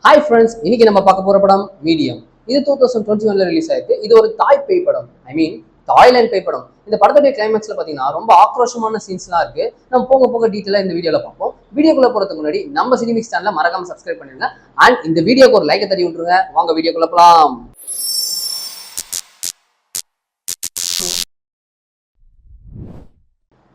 Hi friends, இன்னைக்கு நம்ம பார்க்க போற படம் மீடியம். இது 2021ல ரிலீஸ் ஆயிருக்கு. இது ஒரு தாய் பேய் படம். தாய்லாந்து பேய் படம். இந்த படத்துடைய கிளைமேக்ஸ்ல பாத்தீங்கன்னா ரொம்ப ஆக்ரோஷமான சீன்ஸ்லாம் இருக்கு. நம்ம போக போக டீட்டெயிலா இந்த வீடியோல பார்ப்போம். வீடியோக்குள்ள போறதுக்கு முன்னாடி நம்ம சினிமிக்ஸ் சேனலை மறக்காம சப்ஸ்கிரைப் பண்ணிருங்க. அண்ட் இந்த வீடியோக்கு ஒரு லைக்கை தட்டி விட்டுருங்க. வாங்க வீடியோக்குள்ள போலாம்.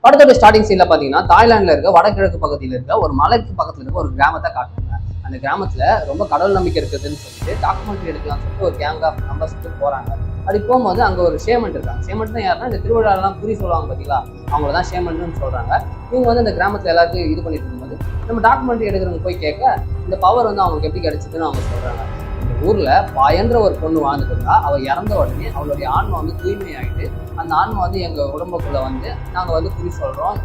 படத்தோட ஸ்டார்டிங் சீன்ல பாத்தீங்கன்னா தாய்லாந்துல இருக்க வடகிழக்கு பகுதியில் இருக்க ஒரு மலைக்கு பக்கத்துல இருக்க ஒரு கிராமத்தை காட்டுறாங்க. அந்த கிராமத்துல ரொம்ப கடவுள் நம்பிக்கை இருக்குதுன்னு சொல்லிட்டு டாக்குமெண்ட்ரி எடுக்கலாம்னு சொல்லிட்டு ஒரு கேங் ஆஃப் மெம்பர்ஸ் போறாங்க. அப்படி போகும்போது அங்க ஒரு ஷேமண்ட் இருக்காங்க. ஷேமண்ட் தான் யாருன்னா இந்த திருவிழாலாம் குறி சொல்லுவாங்க பாத்தீங்களா, அவங்கள தான் ஷேமண்ட்னு சொல்றாங்க. இவங்க வந்து இந்த கிராமத்துல எல்லாருக்கும் இது பண்ணிட்டு இருக்கும்போது நம்ம டாக்குமெண்ட்ரி எடுக்கிறவங்க போய் கேட்க இந்த பவர் வந்து அவங்களுக்கு எப்படி கிடைச்சதுன்னு அவங்க சொல்றாங்க. இந்த ஊர்ல பயன்ற ஒரு பொண்ணு வாழ்ந்துட்டு இருந்தா, அவ இறந்த உடனே அவளுடைய ஆன்மா வந்து தூய்மையாயிட்டு அந்த ஆன்மா வந்து எங்க உடம்புக்குள்ள வந்து நாங்க வந்து குறி சொல்றோம்,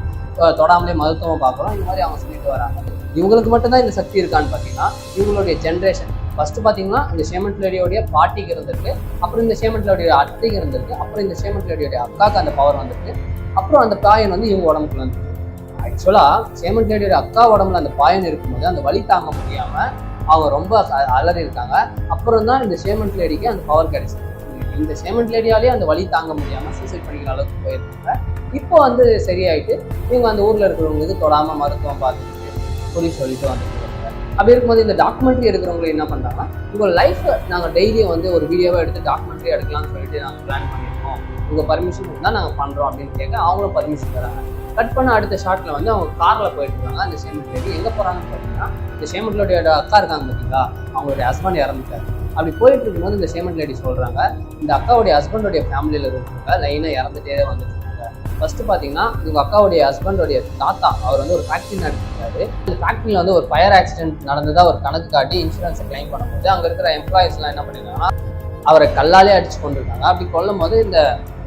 தொடாமலே மருத்துவம் பார்க்குறோம், இந்த மாதிரி அவங்க சொல்லிட்டு வராங்க. இவங்களுக்கு மட்டும்தான் இந்த சக்தி இருக்கான்னு பார்த்தீங்கன்னா இவங்களுடைய ஜென்ரேஷன் ஃபர்ஸ்ட் பார்த்தீங்கன்னா இந்த ஷேமண்ட் லேடியோடைய பாட்டிக்கு இருந்திருக்கு, அப்புறம் இந்த ஷேமண்ட் லேடியோட அத்தைக்கு இருந்திருக்கு, அப்புறம் இந்த ஷேமண்ட் லேடியோடைய அக்காவுக்கு அந்த பவர் வந்திருக்கு, அப்புறம் அந்த பாயன் வந்து இவங்க உடம்புக்குள்ள வந்துருக்கு. ஆக்சுவலாக ஷேமண்ட் லேடியோட அக்கா உடம்புல அந்த பாயன் இருக்கும்போது அந்த வலி தாங்க முடியாம அவங்க ரொம்ப அலறி இருக்காங்க. அப்புறம் தான் இந்த ஷேமண்ட் லேடிக்கு அந்த பவர் கிடைச்சிருக்கு. இந்த ஷேமண்ட் லேடியாலே அந்த வலி தாங்க முடியாம சூசைட் பண்ணிக்கிற அளவுக்கு போயிருக்காங்க. இப்போ வந்து சரியாயிட்டு இவங்க அந்த ஊர்ல இருக்கிறவங்களுக்கு தொடாம மருத்துவம் பார்த்துட்டு சொல்லி சொல்லிட்டு வந்துருக்காங்க. அப்படி இருக்கும்போது இந்த டாக்குமெண்ட்ரி எடுக்கிறவங்க என்ன பண்றாங்கன்னா, உங்க லைஃப் நாங்கள் டெய்லியும் வந்து ஒரு வீடியோவை எடுத்து டாக்குமெண்ட்ரி எடுக்கலாம்னு சொல்லிட்டு நாங்கள் பிளான் பண்ணியிருக்கோம், உங்க பர்மிஷன் இருந்தால் நாங்கள் பண்றோம் அப்படின்னு கேட்க அவங்களும் பர்மிஷன் தராங்க. கட் பண்ண அடுத்த ஷாட்ல வந்து அவங்க கார்ல போயிட்டு இருக்காங்க. அந்த ஷேமண்ட் லேடி எங்க போறாங்கன்னு பார்த்தீங்கன்னா, இந்த ஷேமண்ட் லேடியோட அக்கா இருக்காங்க பார்த்தீங்களா, அவங்களுடைய ஹஸ்பண்ட் இறந்துட்டாரு. அப்படி போயிட்டு இருக்கும்போது இந்த ஷேமண்ட் லேடி சொல்றாங்க, இந்த அக்காவுடைய ஹஸ்பண்டோடைய ஃபேமிலியில இருக்கிறவங்க லைனா இறந்துட்டே வந்துட்டு இருக்காங்க. ஃபர்ஸ்ட் பாத்தீங்கன்னா இவங்க அக்காவுடைய ஹஸ்பண்டோடைய தாத்தா அவர் வந்து ஒரு ஃபேக்டரி நடத்திருக்காரு. இந்த ஃபேக்டரியில வந்து ஒரு ஃபயர் ஆக்சிடென்ட் நடந்ததா ஒரு கணக்கு காட்டி இன்சூரன்ஸை கிளைம் பண்ணும்போது அங்க இருக்கிற எம்ப்ளாயிஸ் எல்லாம் என்ன பண்ணிருக்காங்கன்னா அவரை கல்லாலே அடிச்சு கொண்டிருக்காங்க. அப்படி கொல்லும் போது இந்த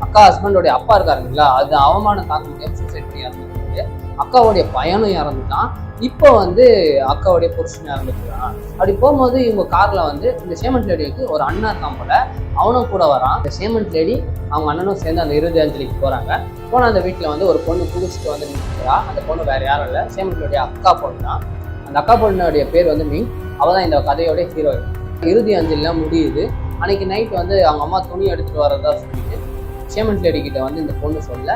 அக்கா ஹஸ்பண்டோடைய அப்பா இருக்காருங்களா, அது அவமானம் தாக்க முடியாம சூசைட் பண்ணி இறந்துருக்கு. அக்காவுடைய பையனும் இறந்துட்டான். இப்போ வந்து அக்காவுடைய புருஷன் இறந்துருக்கான். அப்படி போகும்போது இவங்க கார்ல வந்து இந்த ஷேமண்ட் லேடிக்கு ஒரு அண்ணன் இருக்கான் போல, அவனும் கூட வரான். இந்த ஷேமண்ட் லேடி அவங்க அண்ணனும் சேர்ந்து அந்த இறுதி அஞ்சலிக்கு போறாங்க. போன அந்த வீட்டுல வந்து ஒரு பொண்ணு குடிச்சிட்டு வந்து நிற்கிறா. அந்த பொண்ணு வேற யாரும் இல்லை, ஷேமண்ட் லேடிய அக்கா பொண்ணு தான். அந்த அக்கா பொண்ணுடைய பேர் வந்து மீன். அவதான் இந்த கதையோட ஹீரோயின். இறுதி அஞ்சலிலாம் முடியுது. அன்னைக்கு நைட் வந்து அவங்க அம்மா துணி எடுத்துட்டு வரதா சொல்லிட்டு ஷேமண்ட் லேடி கிட்ட வந்து இந்த பொண்ணு சொல்ல,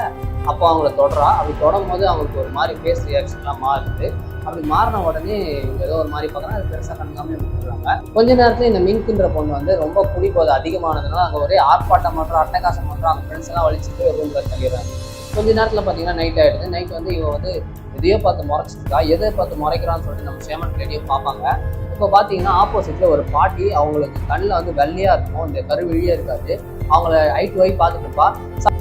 அப்போ அவங்கள தொடரா. அப்படி தொடும் போது அவங்களுக்கு ஒரு மாதிரி ஃபேஸ் ரியாக்ஷன்லாம் மாறுது. அப்படி மாறின உடனே ஏதோ ஒரு மாதிரி பார்க்கறா, அது பெருசாக கண்டுக்காம விட்டுறாங்க. கொஞ்ச நேரத்துல இந்த மின்குன்ற பொண்ணு வந்து ரொம்ப குடிப்போது அதிகமானதுனால அங்கே ஒரே ஆர்ப்பாட்டம் பண்ணுறோம், அட்டகாசம் பண்ணுறோம். அவங்க ஃப்ரெண்ட்ஸ் எல்லாம் வலிச்சுட்டு ரூம்ல தள்ளிடுறாங்க. கொஞ்ச நேரத்தில் பார்த்தீங்கன்னா நைட் ஆகிடுது. நைட் வந்து இவ வந்து எதையோ பார்த்து முறைச்சிருக்கா. எதை பார்த்து முறைக்கிறான்னு சொல்லிட்டு நம்ம ஷேமண்ட் லேடியும் பார்ப்பாங்க. இப்போ பார்த்தீங்கன்னா ஆப்போசிட்ல ஒரு பாட்டி, அவங்களுக்கு கண்ணில் வந்து வெள்ளையா இருக்கும், இந்த கருவிழியே இருக்காது. அவங்கள ஐட்டு வை பார்த்துட்டு இருப்பா.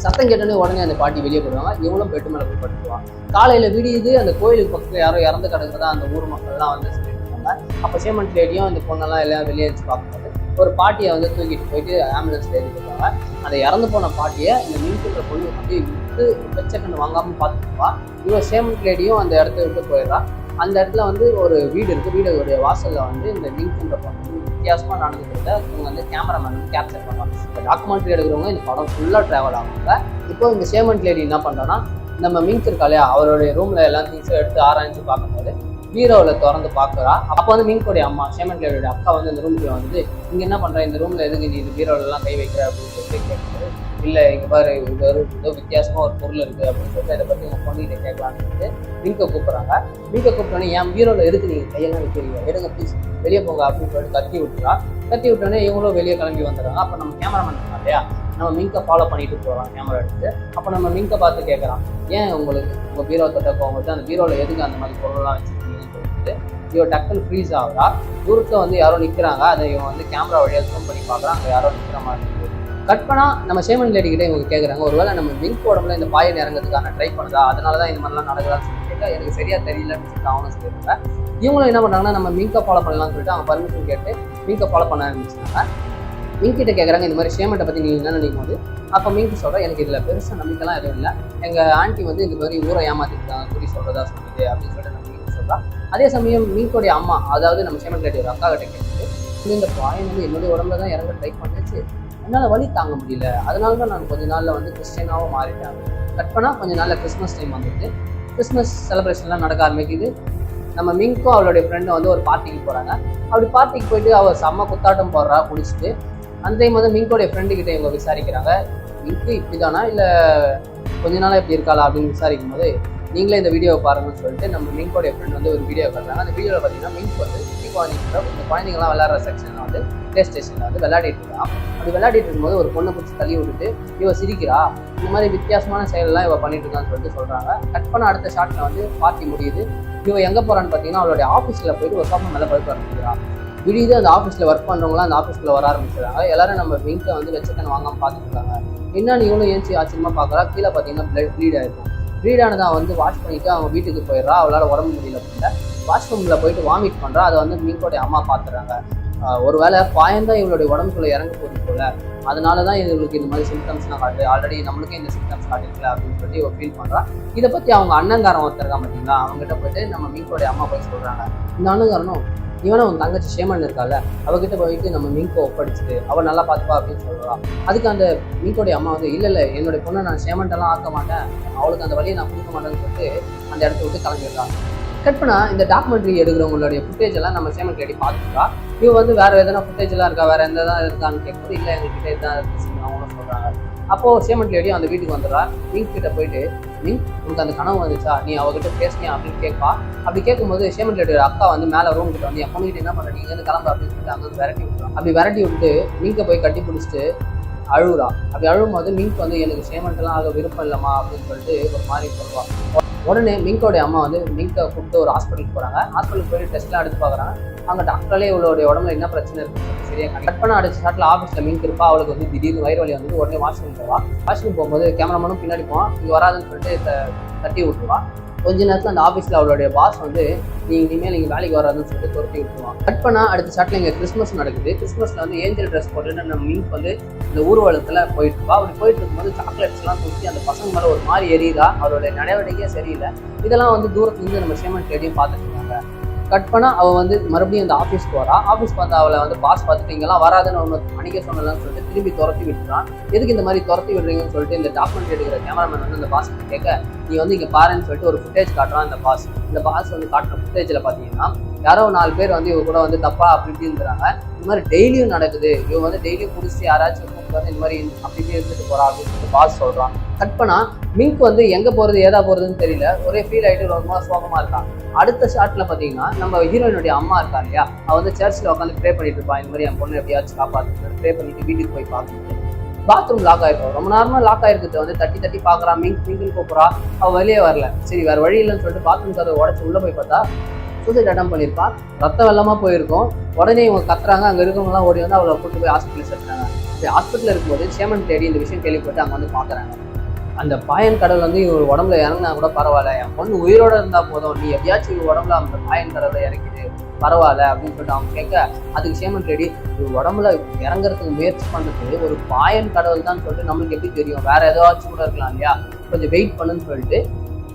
சத்தம் கேட்டோன்னே உடனே அந்த பாட்டி வெளியே போடுவாங்க. இவங்களும் பெட்டு மேலே போய் படுத்துவாங்க. காலையில விடியுது, அந்த கோயிலுக்கு பக்கத்தில் யாரோ இறந்து கிடக்குறதா அந்த ஊர் மக்கள்லாம் வந்து சொல்லிட்டு இருக்காங்க. அப்போ ஷேமண்ட் லேடியும் இந்த பொண்ணெல்லாம் எல்லாம் வெளியே வச்சு பார்க்கும்போது ஒரு பாட்டியை வந்து தூக்கிட்டு போயிட்டு ஆம்புலன்ஸ்ல ஏறி போவாங்க. அந்த இறந்து போன பாட்டியை இந்த மின்குன்ற பொண்ணு வந்து விட்டு வெச்சக்கண்ணு வாங்காமல் பார்த்துருப்பா. இவன் ஷேமண்ட் லேடியும் அந்த இடத்த விட்டு போயிடுறா. அந்த இடத்துல வந்து ஒரு வீடு இருக்கு. வீடுடைய வாசல்ல வந்து இந்த மின்குன்ற பொண்ணு வித்தியாசமா நடந்துக்கிறத இவங்க வந்து கேமராமேன் வந்து கேப்சர் பண்ணுவாங்க. இந்த டாக்குமெண்ட்ரி எடுக்கிறவங்க இந்த படம் ஃபுல்லாக ட்ராவல் ஆகுவாங்க. இப்போ இந்த ஷேமண்ட் லேடி என்ன பண்ணுறோன்னா, நம்ம மிங்க் இருக்கா இல்லையா, அவருடைய ரூம்ல எல்லாம் திங்ஸும் எடுத்து ஆராய்ச்சி பார்க்கும்போது பீரோவில் திறந்து பார்க்குறா. அப்போ வந்து மிங்க்கோடைய அம்மா ஷேமண்ட் லேடியோட அக்கா வந்து இந்த ரூம்ல வந்து இங்கே என்ன பண்ணுற, இந்த ரூம்ல எதுக்கு நீ இது பீரோலெல்லாம் கை வைக்கிற அப்படின்னு சொல்லிட்டு கேட்குறது. இல்லை இங்கே பாரு, இது ஒரு ஏதோ வித்தியாசமாக ஒரு பொருள் இருக்குது அப்படின்னு சொல்லிட்டு இதை பற்றி உங்கள் பொண்ணுகிட்ட கேட்கலான்னு சொல்லிட்டு மிங்கை கூப்பிட்றாங்க. மிங்கை கூப்பிட்டோன்னே என் பீரோவில் எதுக்கு நீங்கள் கையெல்லாம் வைக்கிறீங்க, எடுங்க ப்ளீஸ் வெளியே போங்க அப்படின்னு சொல்லிட்டு கத்தி விட்டுறா. கத்தி விட்டோன்னே இவங்களும் வெளியே கிளம்பி வந்துடுறாங்க. அப்போ நம்ம கேமராமேன் இருக்கா இல்லையா, நம்ம மிங்கை ஃபாலோ பண்ணிட்டு போகிறோம் கேமரா எடுத்து. அப்போ நம்ம மிங்கை பார்த்து கேட்குறான், ஏன் உங்களுக்கு உங்கள் பீரோ தொட்ட போகும்போது அந்த பீரோவில் எதுக்கு அந்த மாதிரி பொருள்லாம் வச்சுருக்கீங்கன்னு சொல்லிட்டு இவன் டக்குன்னு ஃப்ரீஸ் ஆகுறா. தூரத்தில் வந்து யாரோ நிற்கிறாங்க. அதை இவன் வந்து கேமரா வழியாக ஜூம் பண்ணி பார்க்குறான், அங்கே யாரோ நிற்கிற மாதிரி இருக்குது. கட் பண்ணா நம்ம ஷேமண்ட் லேடி கிட்டே இவங்க கேட்குறாங்க, ஒருவேளை நம்ம மிங்க் உடம்புல இந்த பாயன் இறங்கிறதுக்கான ட்ரை பண்ணுதா, அதனால தான் இந்த மாதிரிலாம் நடக்குதான்னு சொல்லி கேட்க எனக்கு சரியா தெரியலன்னு சொல்லிட்டு அவனும் சொல்லியிருக்காங்க. இவங்களும் என்ன பண்ணாங்கன்னா, நம்ம மிங்கை ஃபாலோ பண்ணலாம்னு சொல்லிட்டு அவங்க பர்மிஷன் கேட்டு மிங்கை ஃபாலோ பண்ண ஆரம்பிச்சிட்டாங்க. மிங்க் கிட்ட கேட்குறாங்க, இந்த மாதிரி ஷேமண்ட்டை பற்றி நீங்கள் என்ன நினைக்கும் போது, அப்போ மிங்க் சொல்கிறேன், எனக்கு இதில் பெருசாக நம்பிக்கைலாம் எதுவும் இல்லை, எங்கள் ஆண்டி வந்து இந்த மாதிரி ஊரை ஏமாற்றிருக்காங்க குறி சொல்கிறதா சொல்லிட்டு அப்படின்னு சொல்லிட்டு நம்ம மிங்க் சொல்கிறான். அதே சமயம் மிங்கோடைய அம்மா, அதாவது நம்ம ஷேமண்ட் லேடி ஒரு அக்கா கிட்ட கேட்டு, இந்த பாயன் வந்து என்னுடைய உடம்புல தான் இறங்க ட்ரை பண்ணிச்சு, என்னால் வலி தாங்க முடியல, அதனால தான் நான் கொஞ்ச நாளில் வந்து கிறிஸ்டியனாகவும் மாறிட்டேன். கட் பண்ணால் கொஞ்ச நாளில் கிறிஸ்மஸ் டைம் வந்துட்டு கிறிஸ்மஸ் செலிப்ரேஷன்லாம் நடக்க ஆரம்பிக்குது. நம்ம மிங்க்கும் அவளுடைய ஃப்ரெண்டும் வந்து ஒரு பார்ட்டிக்கு போகிறாங்க. அப்படி பார்ட்டிக்கு போயிட்டு அவள் செம்ம குத்தாட்டம் போடுறா குடிச்சிட்டு. அந்த டைம் வந்து மிங்கோடைய ஃப்ரெண்டுக்கிட்ட இவங்க விசாரிக்கிறாங்க, மிங்க்கு இப்படி தானா இல்லை கொஞ்ச நாளாக இப்படி இருக்காளா அப்படின்னு விசாரிக்கும் போது, நீங்களே இந்த வீடியோவை பாருங்கன்னு சொல்லிட்டு நம்ம மிங்கோடைய ஃப்ரெண்ட் வந்து ஒரு வீடியோ காட்டுறாங்க. அந்த வீடியோவில் பார்த்தீங்கன்னா மிங்க் வந்து இந்த குழந்தைங்களாம் விளையாடுற செக்ஷனில் வந்து பிளே ஸ்டேஷனில் வந்து விளையாடிட்டு இருக்கான். அப்படி விளையாடிட்டு இருக்கும்போது ஒரு பொண்ணை பிடிச்சி தள்ளி விட்டுட்டு இவ சிரிக்கிறா, இந்த மாதிரி வித்தியாசமான செயலெல்லாம் இவ பண்ணிட்டு இருக்கான்னு சொல்லிட்டு சொல்கிறாங்க. கட் பண்ண அடுத்த ஷாட்டில் வந்து பார்ட்டி முடியுது. இவ எங்கே போகிறான்னு பார்த்தீங்கன்னா அவளுடைய ஆஃபீஸில் போயிட்டு ஒரு சோஃபா மேலே படுக்க ஆரம்பிக்கிறான். விடியுது அந்த ஆஃபீஸில் ஒர்க் பண்ணுறவங்களாம் அந்த ஆஃபீஸில் வர ஆரம்பிச்சிடுறாங்க. எல்லாரும் நம்ம மிங்கை வந்து வச்சுக்கன்னு வாங்காமல் பார்த்துட்டு இருக்காங்க. என்னன்னு இவனும் ஏஞ்சி ஆச்சரியமாக பார்க்குறா. கீழே பார்த்தீங்கன்னா ப்ளீட் ஆகிருக்கும். ப்ளீடானதான் வந்து வாஷ் பண்ணிவிட்டு அவங்க வீட்டுக்கு போயிடுறா. அவளால் உடம்பு முடியல அப்படின்னா வாஷ்ரூமில் போயிட்டு வாமிட் பண்ணுறா. அதை வந்து மிங்கோடைய அம்மா பார்த்துறாங்க. ஒரு வேளை பாயந்தான் இவளுடைய உடம்புக்குள்ளே இறங்க போகுது போல, அதனால தான் இவங்களுக்கு இந்த மாதிரி சிம்டம்ஸ்லாம் காட்டுது, ஆல்ரெடி நம்மளுக்கே இந்த சிம்டம்ஸ் காட்டிருக்கல அப்படின்னு சொல்லி இவ ஃபீல் பண்ணுறா. இதை பற்றி அவங்க அண்ணங்காரன் ஒருத்தருக்கா பார்த்தீங்களா, அவங்ககிட்ட போயிட்டு நம்ம மிங்கோடைய அம்மா போய் சொல்கிறாங்க, இந்த அண்ணங்காரனும் இவனை உன் தங்கச்சி ஷேமன் இருக்கால அவகிட்ட போயிட்டு நம்ம மிங்கை ஒப்படைச்சிட்டு அவள் நல்லா பார்த்துப்பா அப்படின்னு சொல்கிறான். அதுக்கு அந்த மிங்கோடைய அம்மா வந்து இல்லை என்னுடைய பொண்ணை நான் ஷேமன்ட்டெல்லாம் ஆக்க மாட்டேன், அவளுக்கு அந்த வழியை நான் கொடுக்க மாட்டேன்னு சொல்லிட்டு அந்த இடத்த விட்டு கிளம்பிடுறான். கட் பண்ணா இந்த டாக்குமெண்ட்ரி எடுக்கிறவங்களுடைய ஃபுட்டேஜ் எல்லாம் நம்ம சேமன் தேடி பார்த்துட்டா. இவ வந்து வேற எதனா ஃபுட்டேஜ் எல்லாம் இருக்கா, வேற எந்த தான் இருக்கான்னு கேட்கும்போது இல்லை எங்ககிட்ட இதுதான் இருக்குன்னு அவங்களும் சொல்றாங்க. அப்போ சேமன் லேடி அந்த வீட்டுக்கு வந்துடுறா. மிங்க் கிட்ட போயிட்டு, மிங்க் உனக்கு அந்த கனவு வந்துச்சா, நீ அவகிட்ட பேசினியா அப்படின்னு கேட்பா. அப்படி கேட்கும்போது சேமன் லேடியோட அக்கா வந்து மேலே ரூம் கிட்ட வந்து என் பொண்ணுகிட்ட என்ன பண்ண, நீங்க வந்து கிளம்பு அப்படின்னு சொல்லிட்டு அங்கே வந்து விரட்டி விட்டுறான். அப்படி விரட்டி விட்டு மிங்கை போய் கட்டி பிடிச்சிட்டு அழுகுறா. அப்படி அழுகும்போது மிங்க் வந்து எனக்கு சேமன்ட்லாம் ஆக விருப்பம் இல்லைம்மா அப்படின்னு சொல்லிட்டு ஒரு மாதிரி சொல்லுவாள். உடனே மிங்கோடைய அம்மா வந்து மிங்கை கூப்பிட்டு ஒரு ஹாஸ்பிட்டலுக்கு போகிறாங்க. ஹாஸ்பிட்டலுக்கு போயிட்டு டெஸ்ட்லாம் எடுத்து பார்க்குறாங்க. அங்கே டாக்டர்லேயே இவளுடைய உடம்புல என்ன பிரச்சனை இருக்குன்னு சரியாக கட் பண்ண அடுத்த ஷாட்டில் ஆஃபீஸில் மிங்க் இருப்பா. அவளுக்கு வந்து திடீர்னு வயிறு வலி வந்து உடனே வாஷ்ரூம் போவா. வாஷ்ரூம் போகும்போது கேமராமேனும் பின்னாடி போவான், இங்கே வராதுன்னு சொல்லிட்டு தட்டி விட்டுருவான். கொஞ்ச நேரத்தில் அந்த ஆஃபீஸில் அவளுடைய பாஸ் வந்து இனிமேல் நீங்கள் வேலைக்கு வராதுன்னு சொல்லிட்டு துரத்தி விட்டுருவான். கட் பண்ணால் அடுத்த ஷாட்டில் இங்கே கிறிஸ்மஸ் நடக்குது. கிறிஸ்மஸில் வந்து ஏஞ்சல் ட்ரெஸ் போட்டுட்டு நம்ம மிங்க் வந்து இந்த ஊர்வலத்தில் போயிட்டு இருப்பா. அப்படி போயிட்டு இருக்கும்போது சாக்லேட்ஸ்லாம் தூக்கி அந்த பசங்க மேலே ஒரு மாதிரி எரியுதா. அவளுடைய நடவடிக்கையே சரியில்லை. இதெல்லாம் வந்து தூரத்துலேருந்து நம்ம சேமன் தேடியும் பார்த்துட்டு இருக்காங்க. கட் பண்ணால் அவள் வந்து மறுபடியும் அந்த ஆஃபீஸ்க்கு வரா. ஆஃபீஸ் பார்த்து அவளை வந்து பாஸ் பார்த்துட்டு இங்கெல்லாம் வராதுன்னு ஒன்று மணிக்க சொன்னலான்னு சொல்லிட்டு திரும்பி துரத்தி விட்டுறான். எதுக்கு இந்த மாதிரி துரத்தி விடுறீங்கன்னு சொல்லிட்டு இந்த டாக்குமெண்ட் எடுக்கிற கேமராமேன் வந்து அந்த பாஸ் கேட்க, நீ வந்து இங்கே பாருன்னு சொல்லிட்டு ஒரு ஃபுட்டேஜ் காட்டுறான் இந்த பாஸ். இந்த பாஸ் வந்து காட்டுற ஃபுட்டேஜில் பார்த்தீங்கன்னா யாரோ 4 பேர் வந்து இவங்க கூட வந்து தப்பா அப்படி இப்படி இருந்துறாங்க. இந்த மாதிரி டெய்லியும் நடக்குது. இவங்க வந்து டெய்லியும் குடிச்சு யாராச்சும் வந்து இந்த மாதிரி அப்படி இப்படி இருந்துட்டு போறா அப்படின்னு சொல்லிட்டு பாஸ் சொல்றான். கட் பண்ணா மிங்க் வந்து எங்க போறது ஏதா போறதுன்னு தெரியல, ஒரே ஃபீல் ஆகிட்டு ரொம்ப சோகமா இருக்கான். அடுத்த ஷாட்ல பாத்தீங்கன்னா நம்ம ஹீரோயினுடைய அம்மா இருக்கா இல்லையா, அவ வந்து சர்ச்சில் உட்காந்து ப்ரே பண்ணிட்டு இருப்பான். இந்த மாதிரி என் பொண்ணு எப்படியாச்சும் காப்பாத்து ப்ரே பண்ணிட்டு வீட்டுக்கு போய் பார்த்துட்டு பாத்ரூம் லாக் ஆயிருக்கும். ரொம்ப நேரமா லாக் ஆயிருக்குது. வந்து தட்டி தட்டி பாக்குறான். மிங்க்னு கூப்பிடுறா. அவ வெளியே வரல. சரி வேற வழி இல்லைன்னு சொல்லிட்டு பாத்ரூம் கதை உடச்சு உள்ள போய் பார்த்தா சூசைட் அட்டம் பண்ணியிருப்பா. ரத்த வெள்ளமா போயிருக்கும். உடனே இவங்க கத்துறாங்க. அங்க இருக்கவங்கலாம் ஓடி வந்து அவளை கூட்டு போய் ஹாஸ்பிட்டல் சேர்த்தாங்க. ஹாஸ்பிட்டல் இருக்கும்போது சேமன் தேடி இந்த விஷயம் கேள்விப்பட்டு அங்கே வந்து பாக்குறாங்க. அந்த பாயன் கடவுள் வந்து இவர் உடம்புல இறங்கினா கூட பரவாயில்ல, என் பொண்ணு உயிரோட இருந்தா போதும், நீ எப்படியாச்சும் இவர் உடம்புல அந்த பாயன் கடவுளை இறக்கிடு பரவாயில்ல அப்படின்னு சொல்லிட்டு அவங்க கேட்க, அதுக்கு சேமன் ரெடி இவர் உடம்புல இறங்குறதுக்கு முயற்சி பண்ணுறது ஒரு பாயன் கடவுள் தான் சொல்லிட்டு நம்மளுக்கு எப்படி தெரியும், வேற ஏதாச்சும் கூட இருக்கலாம் இல்லையா, கொஞ்சம் வெயிட் பண்ணுன்னு சொல்லிட்டு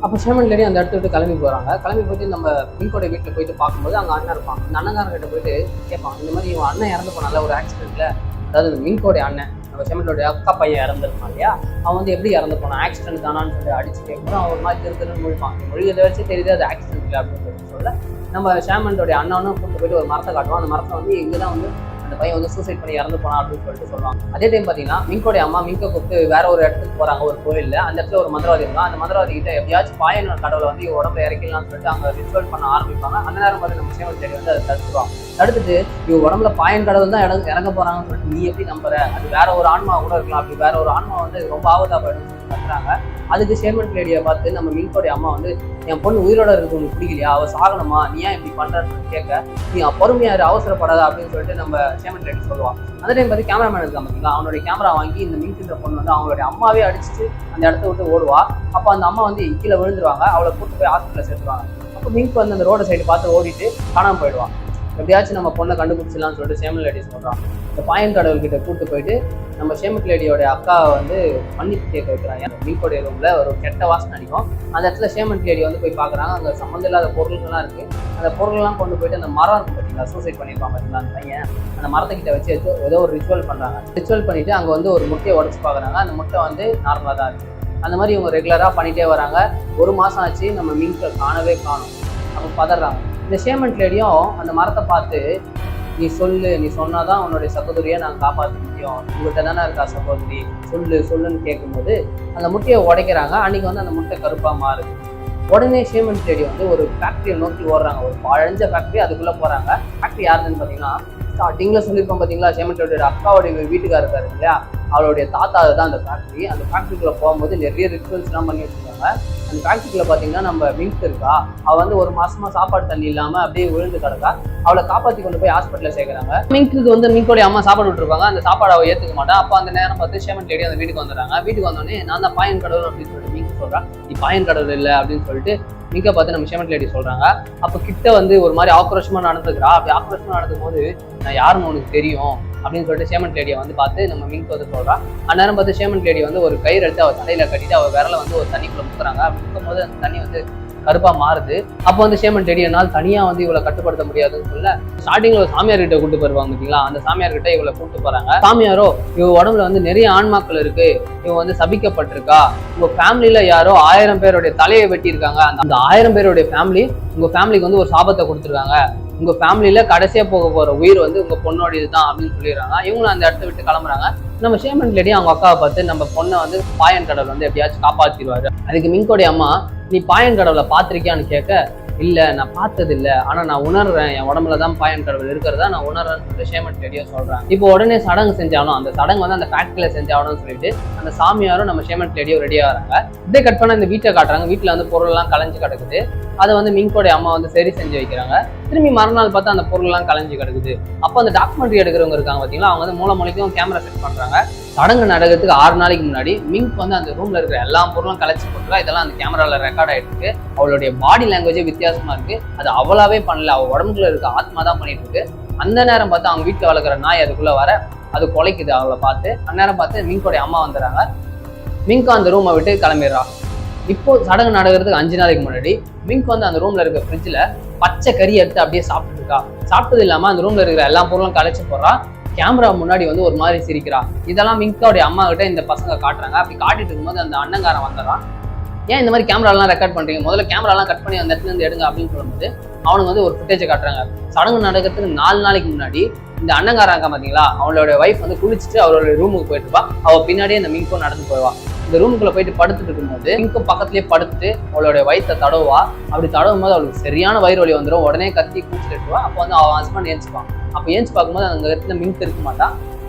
அப்போ சேமன் லேடி அந்த இடத்த விட்டு கிளம்பி போகிறாங்க. கிளம்பி போயிட்டு நம்ம மிங்கோட வீட்டில் போயிட்டு பார்க்கும்போது அங்கே அண்ணன் இருப்பான். அந்த அண்ணங்காரங்கிட்ட போயிட்டு கேட்பான், இந்த மாதிரி இவன் அண்ணன் இறந்து போனால ஒரு ஆக்சிடென்ட்ல, அதாவது இந்த மிங்கோடைய அண்ணன் நம்ம சேமனோடைய அக்கா பையன் இறந்துருப்பான் இல்லையா, அவன் வந்து எப்படி இறந்து போனான், ஆக்சிடென்ட் தானான்னு சொல்லி அடிச்சு கேட்கும்போது அவன் ஒரு மாதிரி திருத்தன்னு மொழிப்பான். மொழியை வச்சு தெரியுது அது ஆக்சிடென்ட் இல்லை அப்படின்னு சொல்ல நம்ம சேமனோடைய அண்ணனும் கூப்பிட்டு போயிட்டு ஒரு மரத்தை காட்டுவோம். அந்த மரத்தை வந்து இங்கே தான் வந்து அந்த பையன் வந்து சூசைட் பண்ணி இறந்து போனான் அப்படின்னு சொல்லிட்டு சொல்லுவாங்க. அதே டைம் பார்த்தீங்கன்னா மிங்கோடைய அம்மா மிங்கை கூப்பிட்டு வேற ஒரு இடத்துக்கு போறாங்க, ஒரு கோயிலில். அந்த இடத்துல ஒரு மந்திரவாதி இருக்கான். அந்த மந்திரவாதி கிட்ட எப்படியாச்சும் பாயன் கடவுளை வந்து உடம்புல இறக்கலாம்னு சொல்லிட்டு அங்கே ரிச்சுவல் பண்ண ஆரம்பிப்பாங்க. அந்த நேரம் பார்த்து நம்ம சேவன் தேடி வந்து அதை தடுத்துருவாங்க. தடுத்துட்டு இவங்க உடம்புல பாயன் கடவுள் தான் இறங்க போறாங்கன்னு சொல்லிட்டு நீ எப்படி நம்புற, அது வேற ஒரு ஆன்மா கூட இருக்கலாம், அப்படி வேற ஒரு ஆன்மா வந்து ரொம்ப ஆபத்தா போயிடும் கத்துறாங்க. அதுக்கு சேமன் லேடியை பார்த்து நம்ம மிங்கோடைய அம்மா வந்து என் பொண்ணு உயிரோட இருக்கு உனக்கு பிடிக்கலையா, அவ சாகணுமா, நீ ஏன் இப்படி பண்றன்னு கேட்க, நீ பொறுமையாரு அவசரப்படாத அப்படின்னு சொல்லிட்டு நம்ம சேமன் லேடி சொல்லுவான். அந்த டைம் பார்த்து கேமராமேன் இருக்கா பார்த்தீங்களா, அவனுடைய கேமரா வாங்கி இந்த மிங்கிற பொண்ணு வந்து அவங்களுடைய அம்மாவே அடிச்சுட்டு அந்த இடத்த விட்டு ஓடுவா. அப்போ அந்த அம்மா வந்து கீழே விழுந்துருவாங்க. அவளை கூட்டு போய் ஹாஸ்பிட்டலில் சேர்த்துருவாங்க. அப்போ மிங்க் வந்து அந்த ரோடு சைடு பார்த்து ஓடிட்டு காணாமல் போயிடுவான். எப்படியாச்சும் நம்ம பொண்ணை கண்டுபிடிச்சிடலாம்னு சொல்லிட்டு சேமன் லேடி சொல்கிறான். இந்த பாயன் கடவுள்கிட்ட கூட்டு போயிட்டு நம்ம சேமன் லேடியோட அக்காவை வந்து மன்னிப்பு கேட்க வைக்கிறாங்க. மிங்கோடைய ரூம்ல ஒரு கெட்ட வாசனை அடிக்கும். அந்த இடத்துல சேமன் லேடி வந்து போய் பார்க்குறாங்க. அங்கே சம்மந்தம் இல்லாத பொருள்கள்லாம் இருக்கு. அந்த பொருள்லாம் கொண்டு போயிட்டு அந்த மரம் இருக்கும் பார்த்தீங்களா, சூசைட் பண்ணியிருப்பாங்க பார்த்தீங்களா அந்த பையன், அந்த மரத்துக்கிட்ட வச்சு ஏதோ ஒரு ரிச்சுவல் பண்ணுறாங்க. ரிச்சுவல் பண்ணிட்டு அங்கே வந்து ஒரு முட்டையை உடச்சு பார்க்குறாங்க. அந்த முட்டை வந்து நார்மலாக தான் இருக்குது. அந்த மாதிரி இவங்க ரெகுலராக பண்ணிகிட்டே வராங்க. 1 மாதம் ஆச்சு, நம்ம மிங்கை காணவே காணும். அப்போ பதறாங்க. இந்த ஷேமண்ட் லேடியும் அந்த மரத்தை பார்த்து, நீ சொல்லு, நீ சொன்னாதான் உன்னுடைய சகோதரியை நாங்கள் காப்பாற்ற முடியும், உங்கள்கிட்ட தானே இருக்கா சகோதரி, சொல்லுன்னு கேட்கும்போது அந்த முட்டையை உடைக்கிறாங்க. அன்னைக்கு வந்து அந்த முட்டை கருப்பா மாறுது. உடனே ஷேமண்ட் லேடி வந்து ஒரு ஃபேக்டரியை நோக்கி ஓடுறாங்க. ஒரு பழஞ்ச ஃபேக்டரி, அதுக்குள்ள போறாங்க. ஃபேக்டரி யாருன்னு பாத்தீங்கன்னா, ஸ்டார்டிங்ல சொல்லியிருப்போம் பாத்தீங்களா, ஷேமண்ட் லேடியோட அக்காவுடைய வீட்டுக்காரர் இருக்காரு இல்லையா, அவளுடைய தாத்தா தான் அந்த ஃபேக்டரி. அந்த ஃபேக்டரிக்குள்ள போகும்போது நிறைய ரிச்சுவல்ஸ் எல்லாம் பண்ணி வச்சிருக்காங்க. அந்த ஃபேக்டரிக்குள்ள பாத்தீங்கன்னா நம்ம மிங்க் இருக்கா, அவ வந்து ஒரு மாசமா சாப்பாடு தண்ணி இல்லாம அப்படியே விழுந்து கிடக்கா. அவளை காப்பாத்தி கொண்டு போய் ஹாஸ்பிட்டல்ல சேர்க்கிறாங்க. மிங்க்கு வந்து மிங்கோடைய அம்மா சாப்பாடு விட்டுருப்பாங்க. அந்த சாப்பாடு அவ ஏத்துக்க மாட்டான். அப்ப அந்த நேரம் பார்த்து ஷேமண்ட் லேடி அந்த வீட்டுக்கு வந்துடுறாங்க. வீட்டுக்கு வந்தோடனே நான் தான் பாயன் கடவுள் அப்படின்னு சொல்லிட்டு மிங்க் சொல்றான். நீ பாயன் கடவுள் இல்லை அப்படின்னு சொல்லிட்டு மிங்கை பார்த்து நம்ம ஷேமண்ட் லேடி சொல்றாங்க. அப்ப கிட்ட வந்து ஒரு மாதிரி ஆக்ரோஷமா நடந்துக்கிறா. அப்படி ஆக்ரோஷமா நடக்கும் போது நான் யாருன்னு உனக்கு தெரியும் அப்படின்னு சொல்லிட்டு ஷேமண்ட் லேடியை வந்து பார்த்து நம்ம மிங்க் வந்து சொல்றான். அந்நேரம் பார்த்து ஷேமண்ட் லேடி வந்து ஒரு கயிறு எடுத்து அவ தலையில கட்டிட்டு அவ விரல வந்து ஒரு தண்ணிக்குள்ள முக்குறாங்க. அப்படி முக்கும் போது அந்த தண்ணி வந்து கருப்பா மாறுது. அப்போ வந்து ஷேமண்ட் லேடி என்னால் தனியா வந்து இவளை கட்டுப்படுத்த முடியாதுன்னு சொல்ல ஸ்டார்டிங்ல ஒரு சாமியார் கிட்ட கூட்டு போயிருவாங்க பார்த்தீங்களா, அந்த சாமியார் கிட்ட இவளை கூட்டு போறாங்க. சாமியாரோ, இவ உடம்புல வந்து நிறைய ஆன்மாக்கள் இருக்கு, இவ வந்து சபிக்கப்பட்டிருக்கா, உங்க ஃபேமிலியில யாரோ 1000 பேருடைய தலையை வெட்டி இருக்காங்க, அந்த 1000 பேருடைய ஃபேமிலி உங்க ஃபேமிலிக்கு வந்து ஒரு சாபத்தை கொடுத்துருக்காங்க, உங்க ஃபேமிலியில கடைசியா போக போற உயிர் வந்து உங்க பொண்ணோட இதுதான் அப்படின்னு சொல்லிடுறாங்க. இவங்களும் அந்த இடத்த விட்டு கிளம்புறாங்க. நம்ம ஷேமண்ட் லேடி அவங்க அக்காவை பார்த்து நம்ம பொண்ணை வந்து பாயன் கடவுள் வந்து எப்படியாச்சும் காப்பாற்றிடுவாரு. அதுக்கு மிங்கோடைய அம்மா, நீ பாயன் கடவுளை பார்த்திருக்கியான்னு கேட்க, இல்ல நான் பார்த்தது இல்லை, ஆனா நான் உணர்றேன், என் உடம்புல தான் பாயன் கடவுள் இருக்கிறதா நான் உணர்றேன்னு சொல்லிட்டு ஷேமண்ட் லேடியோ சொல்றாங்க. இப்போ உடனே சடங்கு செஞ்சாலும் அந்த சடங்கு வந்து அந்த ஃபேக்டரியில செஞ்சாகணும்னு சொல்லிட்டு அந்த சாமியாரும் நம்ம ஷேமண்ட் லேடியோ ரெடி ஆகிறாங்க. இதே கட் பண்ண இந்த வீட்டை காட்டுறாங்க. வீட்டுல வந்து பொருள் எல்லாம் கலைஞ்சு கிடக்குது. அதை வந்து மிங்கோடைய அம்மா வந்து சரி செஞ்சு வைக்கிறாங்க. திரும்பி மறுநாள் பார்த்தா அந்த பொருள் எல்லாம் கலைஞ்சு கிடக்குது. அப்போ அந்த டாக்குமெண்ட்ரி எடுக்கிறவங்க இருக்காங்க பார்த்தீங்களா, அவங்க வந்து மூளைக்கும் கேமரா செட் பண்றாங்க. சடங்கு நடக்கிறதுக்கு 6 நாளைக்கு முன்னாடி மிங்க் வந்து அந்த ரூம்ல இருக்கிற எல்லா பொருளும் கலைச்சு போட்டுருக்கா. இதெல்லாம் அந்த கேமரால ரெக்கார்ட் ஆயிட்டு இருக்கு. அவளுடைய பாடி லாங்குவேஜே வித்தியாசமா இருக்கு. அது அவளாவே பண்ணல, அவ உடம்புல இருக்க ஆத்மா தான் பண்ணிட்டு இருக்கு. அந்த நேரம் பார்த்து அவங்க வீட்டுல வளர்க்குற நாய் அதுக்குள்ள வர அது குலைக்குது. அவளை பார்த்து அந்நேரம் பார்த்து மிங்கோடைய அம்மா வந்துடுறாங்க. மிங்க் அந்த ரூமை விட்டு கிளம்பிடுறா. இப்போ சடங்கு நடக்கிறதுக்கு 5 நாளைக்கு முன்னாடி மிங்க் வந்து அந்த ரூம்ல இருக்க ஃப்ரிட்ஜ்ல பச்சை கறி எடுத்து அப்படியே சாப்பிட்டு இருக்கா. சாப்பிட்டது இல்லாம அந்த ரூம்ல இருக்கிற எல்லா பொருளும் கலைச்சு போடுறா. கேமரா முன்னாடி வந்து ஒரு மாதிரி சிரிக்கிறா. இதெல்லாம் மிங்கோடைய அம்மா கிட்ட இந்த பசங்க காட்டுறாங்க. அப்படி காட்டிட்டு இருக்கும்போது அந்த அண்ணங்காரன் வந்துடுறான். ஏன் இந்த மாதிரி கேமராலாம் ரெக்கார்ட் பண்றீங்க, முதல்ல கேமராலாம் கட் பண்ணி அந்த இடத்துல இருந்து எடுங்க அப்படின்னு சொல்லும்போது அவனுக்கு வந்து ஒரு ஃபுட்டேஜை காட்டுறாங்க. சடங்கு நடக்கிறதுக்கு 4 நாளைக்கு முன்னாடி இந்த அண்ணங்காரன் இருக்கா பாத்தீங்களா, அவளோட வைஃப் வந்து குளிச்சுட்டு அவளோட ரூமுக்கு போயிட்டு இருப்பா. அவள் பின்னாடியே இந்த மிங்கும் நடந்து போயிடுவா. இந்த ரூமுக்குள்ள போயிட்டு படுத்துட்டு இருக்கும்போது மிங்கும் பக்கத்துலேயே படுத்துட்டு அவளோட வயிற்றை தடவுவா. அப்படி தடவும் போது அவளுக்கு சரியான வயிறு வலி வந்துடும். உடனே கத்தி கூச்சிட்டுவா. அப்போ வந்து அவன் ஹஸ்பண்ட் ஏஞ்சிப்பான். அப்போ ஏஞ்சி பார்க்கும்போது அங்கே இடத்துல மிங்க் இருக்க மாட்டான்.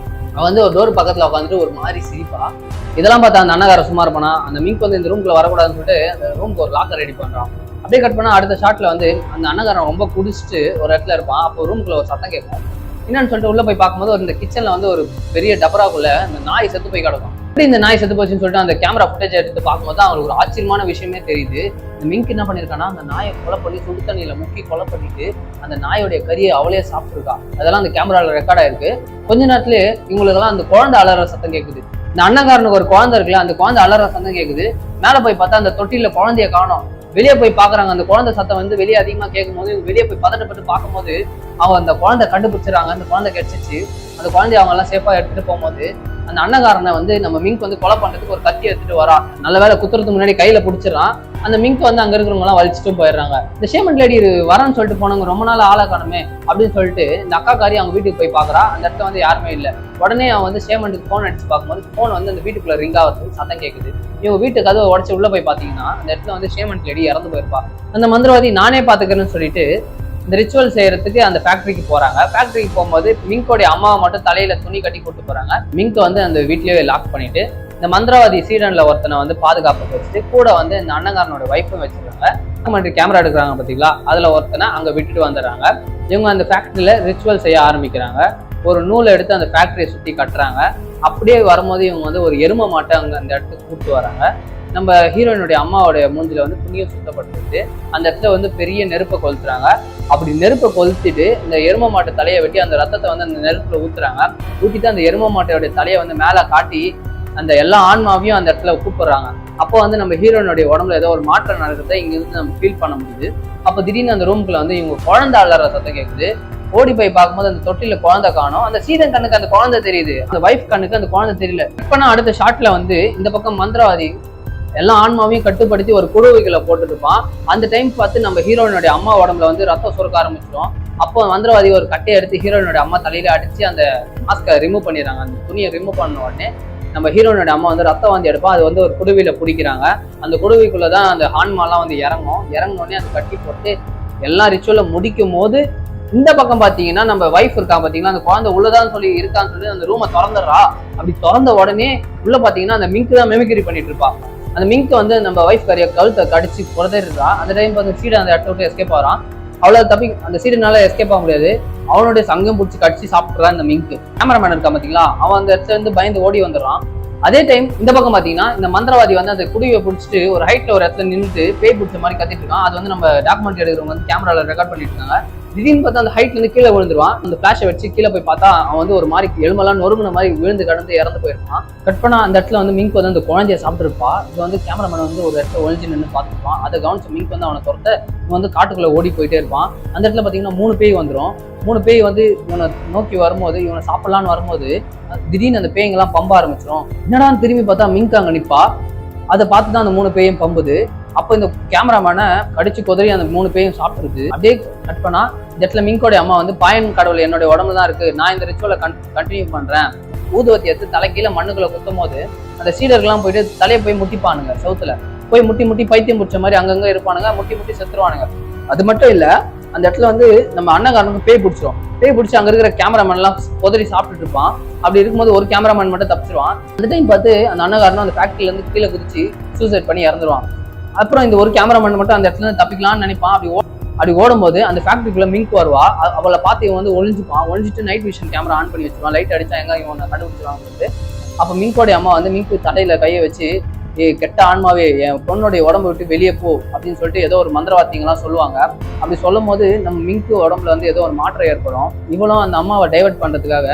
அவன் வந்து ஒரு டோர் பக்கத்துல உட்காந்துட்டு ஒரு மாதிரி சிரிப்பா. இதெல்லாம் பார்த்தா அந்த அண்ணகார சும்மா இருப்பானா. அந்த மிங்க் வந்து இந்த ரூம்குள்ள வரக்கூடாதுன்னு சொல்லிட்டு அந்த ரூமுக்கு ஒரு லாக்கர் ரெடி பண்றான். அப்படியே கட் பண்ணா அடுத்த ஷாட்ல வந்து அந்த அண்ணகாரன் ரொம்ப குடிச்சிட்டு ஒரு இடத்துல இருப்பான். அப்போ ரூமுக்குள்ள ஒரு சத்தம் கேட்கும். என்னன்னு சொல்லிட்டு உள்ள போய் பார்க்கும்போது இந்த கிச்சன்ல வந்து ஒரு பெரிய டபராக்குள்ள இந்த நாய் செத்து போய் கிடக்கும். அப்படி இந்த நாய் செத்து போச்சுன்னு சொல்லிட்டு அந்த கேமரா ஃபுட்டேஜ் எடுத்து பார்க்கும்போது அவங்களுக்கு ஒரு ஆச்சரியமான விஷயமே தெரியுது. இந்த மிங்க் என்ன பண்ணிருக்கான்னா, அந்த நாயை கொலை பண்ணி சுடு தண்ணியில முக்கி கொலை பண்ணிட்டு அந்த நாயோடைய கறியை அவளே சாப்பிட்டுருக்கா. அதெல்லாம் அந்த கேமரால ரெக்கார்ட் ஆயிருக்கு. கொஞ்ச நேரத்திலே இவங்களுக்கெல்லாம் அந்த குழந்தை அலற சத்தம் கேட்குது. இந்த அண்ணங்காரனுக்கு ஒரு குழந்தை இருக்குல்ல, அந்த குழந்தை அலற சத்தம் கேட்குது. மேல போய் பார்த்தா அந்த தொட்டில குழந்தைய காணோம். வெளியே போய் பாக்குறாங்க. அந்த குழந்தை சத்தம் வந்து வெளியே அதிகமா கேட்கும் போது வெளியே போய் பதட்டப்பட்டு பார்க்கும்போது அவங்க அந்த குழந்தை கண்டுபிடிச்சிடறாங்க. அந்த குழந்தை கிடைச்சிச்சு. அந்த குழந்தைய அவங்க எல்லாம் சேஃபா எடுத்துட்டு போகும்போது அந்த அண்ணங்காரனை வந்து நம்ம மிங்க் வந்து கொலை பண்றதுக்கு ஒரு கத்தி எடுத்துட்டு வரா. நல்ல வேலை குத்துறதுக்கு முன்னாடி கையில பிடிச்சிடறான். அந்த மிங்க் வந்து அங்க இருக்கிறவங்க எல்லாம் வலிச்சுட்டு போயிடுறாங்க. இந்த ஷேமண்ட் லேடி வரன்னு சொல்லிட்டு போனவங்க ரொம்ப நாள் ஆளா காணுமே அப்படின்னு சொல்லிட்டு இந்த அக்காக்காரி அவங்க வீட்டுக்கு போய் பாக்குறா. அந்த இடத்துல வந்து யாருமே இல்லை. உடனே அவன் வந்து ஷேமண்ட்டுக்கு போன் அடிச்சு பார்க்கும்போது போன் வந்து அந்த வீட்டுக்குள்ள ரிங் ஆகிறது சத்தம் கேட்குது. இவங்க வீட்டு கதவை உடச்சு உள்ள போய் பாத்தீங்கன்னா அந்த இடத்துல வந்து ஷேமண்ட் லேடி இறந்து போயிருப்பா. அந்த மந்திரவாதி நானே பாத்துக்கிறேன்னு சொல்லிட்டு இந்த ரிச்சுவல் செய்யறதுக்கு அந்த ஃபேக்டரிக்கு போறாங்க. ஃபேக்டரிக்கு போகும்போது மிங்கோடைய அம்மாவை மட்டும் தலையில துணி கட்டி கூட்டு போறாங்க. மிங்க் வந்து அந்த வீட்லயே லாக் பண்ணிட்டு இந்த மந்திரவாதி சீடன்ல ஒருத்தனை வந்து பாதுகாப்பு வச்சுட்டு கூட வந்து இந்த அண்ணங்காரனோட வைஃபும் வச்சிருக்காங்க. கேமரா எடுக்கிறாங்க பாத்தீங்களா, அதுல ஒருத்தனை அங்க விட்டுட்டு வந்துடுறாங்க. இவங்க அந்த ஃபேக்டரியில ரிச்சுவல் செய்ய ஆரம்பிக்கிறாங்க. ஒரு நூலை எடுத்து அந்த ஃபேக்டரியை சுத்தி கட்டுறாங்க. அப்படியே வரும்போது இவங்க வந்து ஒரு எருமை மாட்டை அங்க அந்த இடத்துக்கு கூப்பிட்டு வராங்க. நம்ம ஹீரோயினுடைய அம்மாவோடைய மூஞ்சில வந்து துணியும் சுத்தப்பட்டு அந்த இடத்துல வந்து பெரிய நெருப்பை கொளுத்துறாங்க. அப்படி நெருப்பை கொளுத்திட்டு இந்த எரும மாட்டை தலையை வெட்டி அந்த ரத்தத்தை வந்து அந்த நெருப்புல ஊத்துறாங்க. ஊத்திட்டு அந்த எரும மாட்டையோட தலையை வந்து மேல காட்டி அந்த எல்லா ஆன்மாவையும் அந்த இடத்துல கூப்பிடுறாங்க. அப்போ வந்து நம்ம ஹீரோயினுடைய உடம்புல ஏதோ ஒரு மாற்றம் நடக்கிறத இங்க இருந்து நம்ம ஃபீல் பண்ண முடியுது. அப்போ திடீர்னு அந்த ரூமுக்குள்ள வந்து இவங்க குழந்தை அலற சத்தம் கேட்குது. ஓடி போய் பார்க்கும்போது அந்த தொட்டில குழந்தை காணும். அந்த சீதன் கண்ணுக்கு அந்த குழந்தை தெரியுது, அந்த வைஃப் கண்ணுக்கு அந்த குழந்தை தெரியல. இப்ப நான் அடுத்த ஷாட்ல வந்து இந்த பக்கம் மந்திரவாதி எல்லா ஆன்மாவையும் கட்டுப்படுத்தி ஒரு குழுவைகளை போட்டுட்டு இருப்பான். அந்த டைம் பார்த்து நம்ம ஹீரோயினுடைய அம்மா உடம்புல வந்து ரத்தம் சுரக்க ஆரம்பிச்சிடும். அப்போ மந்திரவாதி ஒரு கட்டையை எடுத்து ஹீரோயினுடைய அம்மா தலையில அடிச்சு அந்த மாஸ்கை ரிமூவ் பண்ணிடுறாங்க. அந்த துணியை ரிமூவ் பண்ண உடனே நம்ம ஹீரோயினுடைய அம்மா வந்து ரத்தம் வாந்தி எடுப்பா. அது வந்து ஒரு குடுவையில பிடிக்கிறாங்க. அந்த குடுவைக்குள்ளதான் அந்த ஆன்மாலாம் வந்து இறங்கினோடனே அதை கட்டி போட்டு எல்லா ரிச்சுவலை முடிக்கும் போது இந்த பக்கம் பாத்தீங்கன்னா நம்ம வைஃப் இருக்கா பாத்தீங்கன்னா, அந்த குழந்தை உள்ளதான்னு சொல்லி இருக்கான்னு சொல்லி அந்த ரூமை திறந்துடுறா. அப்படி திறந்த உடனே உள்ள பாத்தீங்கன்னா அந்த மிங்க் தான் மெமிக்ரி பண்ணிட்டு இருப்பா. அந்த மிங்க் வந்து நம்ம வைஃப் கறிய கழுத்தை கடிச்சு புறதா. அந்த டைம் பார்த்து சீடை அந்த இடத்த விட்டு எஸ்கேப் ஆகிறான். அவ்வளவு தப்பி அந்த சீடுனால எஸ்கேப் ஆக முடியாது. அவனுடைய சங்கம் பிடிச்சி கடிச்சு சாப்பிட்டுறான் இந்த மிங்க். கேமராமேன் இருக்கா பாத்தீங்களா, அவன் அந்த இடத்துல இருந்து பயந்து ஓடி வந்துடுறான். அதே டைம் இந்த பக்கம் பாத்தீங்கன்னா இந்த மந்திரவாதி வந்து அந்த குடியை பிடிச்சிட்டு ஒரு ஹைட்ல ஒரு இடத்துல நின்று பேய் பிடிச்ச மாதிரி கத்திட்டு இருக்கான். அது வந்து நம்ம டாக்குமெண்ட்ரி எடுக்கிறவங்க வந்து கேமரால ரெக்கார்ட் பண்ணிட்டு இருக்காங்க. திடீர்னு பார்த்தா அந்த ஹைட்ல இருந்து கீழே விழுந்துருவான். அந்த பிளாஷை வச்சு கீழே போய் பார்த்தா அவன் வந்து ஒரு மாதிரி எலுமெல்லாம் நொறுங்குன மாதிரி விழுந்து கடந்து இறந்து போயிருப்பான். கட் பண்ணா அந்த இடத்துல வந்து மிங்க் வந்து அந்த குழந்தைய சாப்பிட்டுருப்பா. இது வந்து கேமராமேன் வந்து ஒரு இடத்துல ஒழிஞ்சு நின்று பார்த்துருப்பான். அதை கவனிச்சு மிங்க் வந்து அவனை துரத்த இவன் வந்து காட்டுக்குள்ள ஓடி போயிட்டே இருப்பான். அந்த இடத்துல பாத்தீங்கன்னா 3 பேய் வந்துடும். 3 பேய் வந்து இவனை நோக்கி வரும்போது, இவனை சாப்பிடலான்னு வரும்போது திடீர்னு அந்த பேய்ங்கெல்லாம் பம்ப ஆரம்பிச்சிடும். என்னடான்னு திரும்பி பார்த்தா மிங்க் அங்க நிப்பா. அதை பார்த்துதான் அந்த 3 பேயும் பம்புது. அப்போ இந்த கேமராமேனை கடிச்சு குதறி அந்த 3 பேயும் சாப்பிட்டுருது. அப்படியே கட் பண்ணா இந்த இடத்துல மிங்கோடைய அம்மா வந்து பாயன் கடவுள் என்னுடைய உடம்புல தான் இருக்கு, நான் இந்த ரிச்சுவலை கண்டினியூ பண்றேன். ஊதுவத்தி எடுத்து தலைக்கீழ மண்ணுக்குள்ள குத்தும் போது அந்த சீடர்கள்லாம் போயிட்டு தலையை போய் முட்டிப்பானுங்க. சவுத்துல போய் முட்டி பைத்தியம் பிடிச்ச மாதிரி அங்கங்க இருப்பானுங்க. முட்டி செத்துருவானுங்க. அது மட்டும் இல்ல, அந்த இடத்துல வந்து நம்ம அண்ணகாரனுக்கு பேய் பிடிச்சிரும். பேய் பிடிச்சி அங்க இருக்கிற கேமராமேன் எல்லாம் குதறி சாப்பிட்டுட்டு இருப்பான். அப்படி இருக்கும்போது ஒரு கேமராமேன் மட்டும் தப்பிச்சிருவான். அந்த டைம் பார்த்து அந்த அண்ணகாரனும் அந்த ஃபேக்டரியில இருந்து கீழே குதிச்சு சூசைட் பண்ணி இறந்துருவான். அப்புறம் இந்த ஒரு கேமராமேன் மட்டும் அந்த இடத்துல தப்பிக்கலாம்னு நினைப்பான். அப்படி ஓடும்போது அந்த ஃபேக்டரிக்குள்ள மிங்க் வருவா. அவளை பார்த்து இவன் வந்து ஒழிஞ்சிட்டு நைட் விஷன் கேமரா ஆன் பண்ணி வச்சிருவான். லைட் அடிச்சா எங்க இவனை கண்டுபிடிச்சிருவாங்க. அப்ப மிங்கோடைய அம்மா வந்து மிங்க் தலையில கையை வச்சு, கெட்ட ஆன்மாவே என் பொண்ணுடைய உடம்பு விட்டு வெளியே போ அப்படின்னு சொல்லிட்டு ஏதோ ஒரு மந்திரவாத்தியங்கள்லாம் சொல்லுவாங்க. அப்படி சொல்லும் போது நம்ம மிங்க் உடம்புல வந்து ஏதோ ஒரு மாற்றம் ஏற்படும். இவளும் அந்த அம்மாவை டைவர்ட் பண்றதுக்காக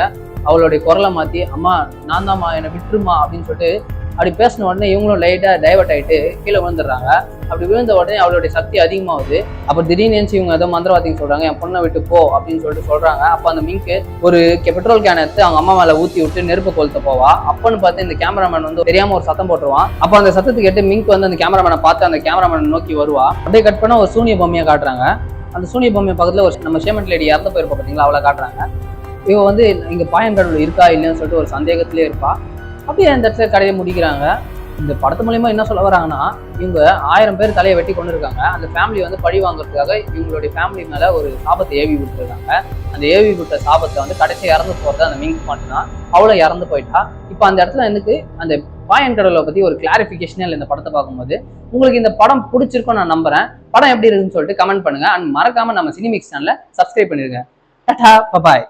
அவளுடைய குரலை மாத்தி, அம்மா நான் தான்மா, என்னை விட்டுருமா அப்படின்னு சொல்லிட்டு அப்படி பேசின உடனே இவங்களும் லைட்டா டைவர்ட் ஆயிட்டு கீழே விழுந்துடுறாங்க. அப்படி விழுந்த உடனே அவளுடைய சக்தி அதிகமாகுது. அப்ப திடீர்னு இவங்க ஏதோ மந்திரவாதிங்க சொல்றாங்க, என் பொண்ணை விட்டு போ அப்படின்னு சொல்லிட்டு சொல்றாங்க. அப்ப அந்த மிங்க் ஒரு பெட்ரோல் கேன் எடுத்து அவங்க அம்மா மேல ஊத்தி விட்டு நெருப்பு கொளுத்த போவா. அப்பன்னு பார்த்து இந்த கேமராமேன் வந்து தெரியாம ஒரு சத்தம் போட்டுருவான். அப்ப அந்த சத்தத்துக்கு கேட்டு மிங்க் வந்து அந்த கேமராமேனை பார்த்து அந்த கேமராமேன் நோக்கி வருவா. அப்படியே கட் பண்ண ஒரு சூனிய பொம்மையை காட்டுறாங்க. அந்த சூனிய பொம்மை பக்கத்துல ஒரு நம்ம ஷேமண்ட் லேடி இறந்து போயிருப்பா பாத்தீங்களா, அவளை காட்டுறாங்க. இவ வந்து இங்க பாயன் கடவுள் இருக்கா இல்லைன்னு சொல்லிட்டு ஒரு சந்தேகத்திலே இருப்பா. அப்படியே அந்த இடத்துல கடையை முடிக்கிறாங்க. இந்த படத்து மூலியமா என்ன சொல்ல வராங்கன்னா, இவங்க 1000 பேர் தலையை வெட்டி கொண்டு இருக்காங்க. அந்த ஃபேமிலி வந்து பழி வாங்குறதுக்காக இவங்களுடைய ஃபேமிலி மேல ஒரு சாபத்தை ஏவி விட்டுருக்காங்க. அந்த ஏவி விட்ட சாபத்தை வந்து கடைசி இறந்து போறது அந்த மிங்க் மட்டும்தான். அவளும் இறந்து போயிட்டா. இப்ப அந்த இடத்துல எனக்கு அந்த பாயன் கடவுளை பத்தி ஒரு கிளாரிபிகேஷனே இந்த படத்தை பார்க்கும்போது உங்களுக்கு இந்த படம் பிடிச்சிருக்கும் நான் நம்புறேன். படம் எப்படி இருக்குன்னு சொல்லிட்டு கமெண்ட் பண்ணுங்க. அண்ட் மறக்காம நம்ம சினிமிக்ஸ் சேனலை சப்ஸ்கிரைப் பண்ணிருங்க. டாடா, பபாய்.